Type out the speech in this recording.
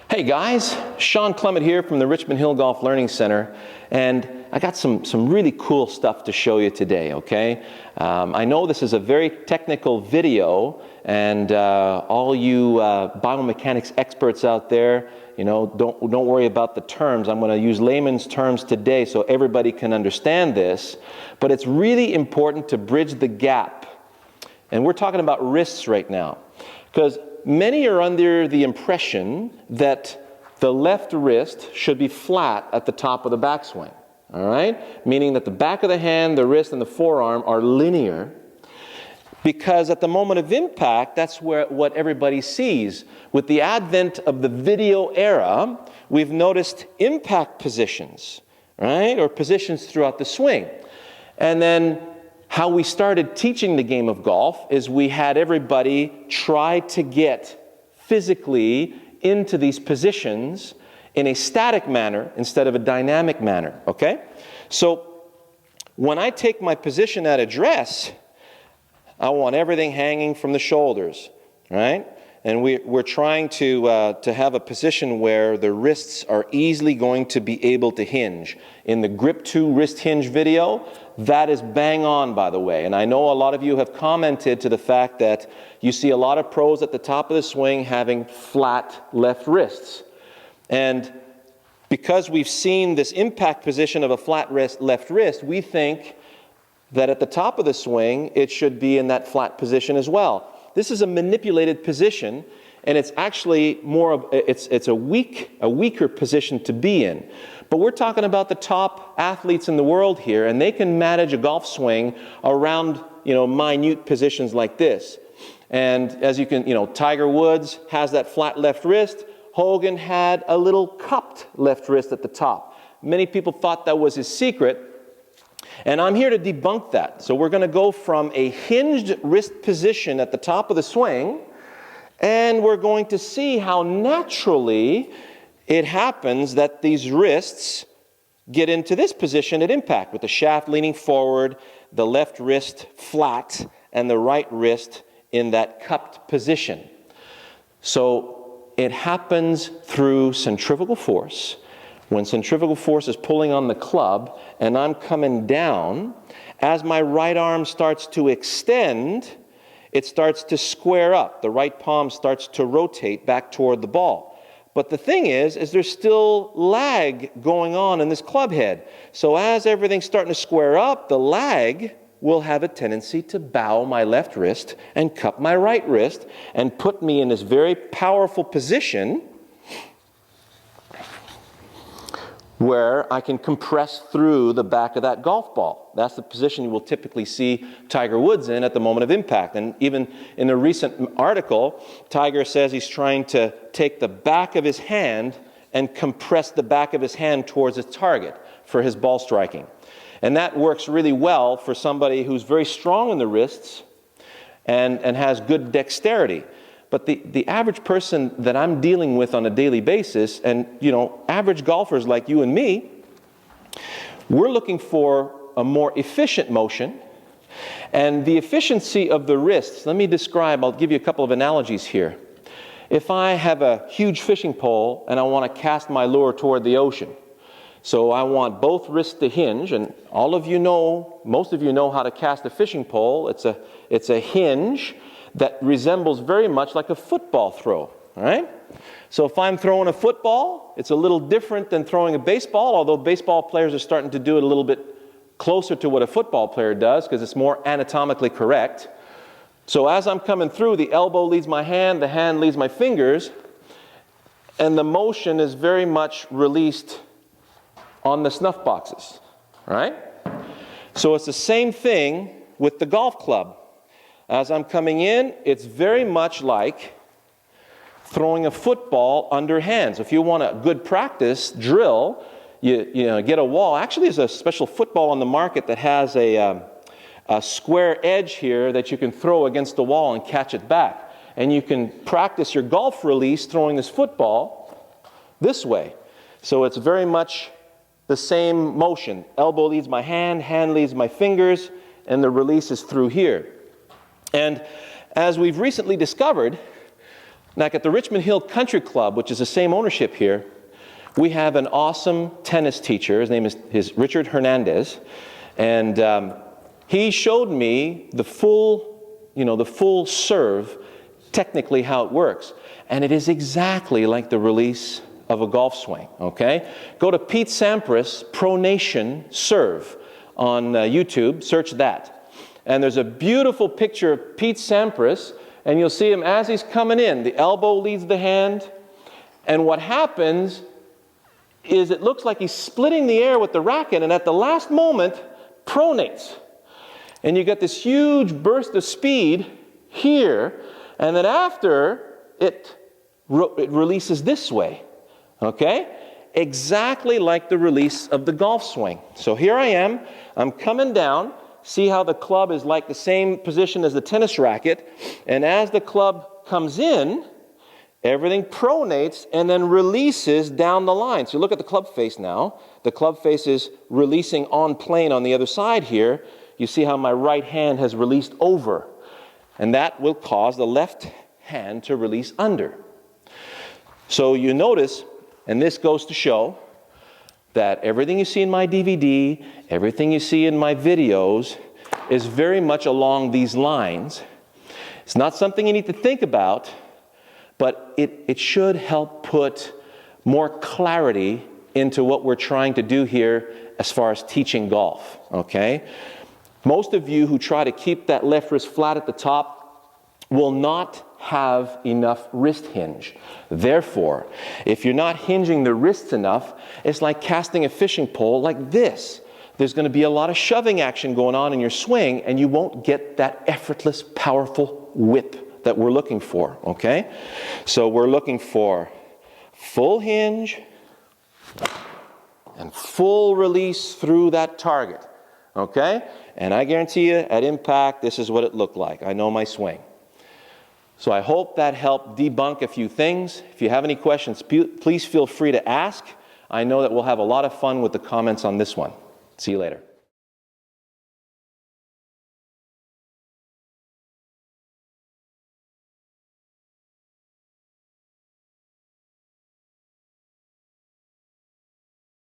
Hey guys, Shawn Clement here from the Richmond Hill Golf Learning Center, and I got some really cool stuff to show you today, okay? I know this is a very technical video, and all you biomechanics experts out there, you know, don't worry about the terms. I'm going to use layman's terms today so everybody can understand this, but it's really important to bridge the gap. And we're talking about wrists right now, because many are under the impression that the left wrist should be flat at the top of the backswing, all right? Meaning that the back of the hand, the wrist, and the forearm are linear, because at the moment of impact, that's what everybody sees. With the advent of the video era, we've noticed impact positions, right? Or positions throughout the swing. And then how we started teaching the game of golf is we had everybody try to get physically into these positions in a static manner instead of a dynamic manner, okay? So when I take my position at address, I want everything hanging from the shoulders, right? And we're trying to have a position where the wrists are easily going to be able to hinge. In the Grip 2 wrist hinge video, that is bang on, by the way. And I know a lot of you have commented to the fact that you see a lot of pros at the top of the swing having flat left wrists. And because we've seen this impact position of a flat left wrist, we think that at the top of the swing, it should be in that flat position as well. This is a manipulated position, and it's actually more of it's a weaker position to be in. But we're talking about the top athletes in the world here, and they can manage a golf swing around, you know, minute positions like this. And as you can, you know, Tiger Woods has that flat left wrist. Hogan had a little cupped left wrist at the top. Many people thought that was his secret. And I'm here to debunk that. So we're going to go from a hinged wrist position at the top of the swing, and we're going to see how naturally it happens that these wrists get into this position at impact, with the shaft leaning forward, the left wrist flat, and the right wrist in that cupped position. So it happens through centrifugal force. When centrifugal force is pulling on the club and I'm coming down, as my right arm starts to extend, it starts to square up. The right palm starts to rotate back toward the ball. But the thing is there's still lag going on in this club head. So as everything's starting to square up, the lag will have a tendency to bow my left wrist and cup my right wrist and put me in this very powerful position where I can compress through the back of that golf ball. That's the position you will typically see Tiger Woods in at the moment of impact. And even in a recent article, Tiger says he's trying to take the back of his hand and compress the back of his hand towards his target for his ball striking. And that works really well for somebody who's very strong in the wrists and has good dexterity. But the average person that I'm dealing with on a daily basis, and you know, average golfers like you and me, we're looking for a more efficient motion. And the efficiency of the wrists, let me describe, I'll give you a couple of analogies here. If I have a huge fishing pole and I want to cast my lure toward the ocean, so I want both wrists to hinge, and all of you know, most of you know how to cast a fishing pole. It's a hinge that resembles very much like a football throw, all right? So if I'm throwing a football, it's a little different than throwing a baseball, although baseball players are starting to do it a little bit closer to what a football player does because it's more anatomically correct. So as I'm coming through, the elbow leads my hand, the hand leads my fingers, and the motion is very much released on the snuff boxes, right? So it's the same thing with the golf club. As I'm coming in, it's very much like throwing a football underhand. So if you want a good practice drill, you know, get a wall. Actually, there's a special football on the market that has a square edge here that you can throw against the wall and catch it back. And you can practice your golf release throwing this football this way. So it's very much the same motion. Elbow leads my hand, hand leads my fingers, and the release is through here. And as we've recently discovered, Now, at the Richmond Hill Country Club, which is the same ownership here, we have an awesome tennis teacher. His name is Richard Hernandez, and he showed me the full serve, technically how it works, and it is exactly like the release of a golf swing. Okay, go to Pete Sampras Pronation Serve on YouTube. Search that, and there's a beautiful picture of Pete Sampras, and you'll see him as he's coming in. The elbow leads the hand, and what happens is it looks like he's splitting the air with the racket, and at the last moment, pronates. And you get this huge burst of speed here, and then after, it releases this way, okay? Exactly like the release of the golf swing. So here I am, I'm coming down. See how the club is like the same position as the tennis racket, and as the club comes in, everything pronates and then releases down the line. So look at the club face now. The club face is releasing on plane on the other side here. You see how my right hand has released over. And that will cause the left hand to release under. So you notice, and this goes to show, that everything you see in my DVD, everything you see in my videos is very much along these lines. It's not something you need to think about, but it should help put more clarity into what we're trying to do here as far as teaching golf, okay? Most of you who try to keep that left wrist flat at the top will not have enough wrist hinge. Therefore, if you're not hinging the wrists enough, it's like casting a fishing pole like this. There's going to be a lot of shoving action going on in your swing, and you won't get that effortless, powerful whip that we're looking for, okay? So we're looking for full hinge and full release through that target, okay? And I guarantee you, at impact, this is what it looked like. I know my swing. So I hope that helped debunk a few things. If you have any questions, please feel free to ask. I know that we'll have a lot of fun with the comments on this one. See you later.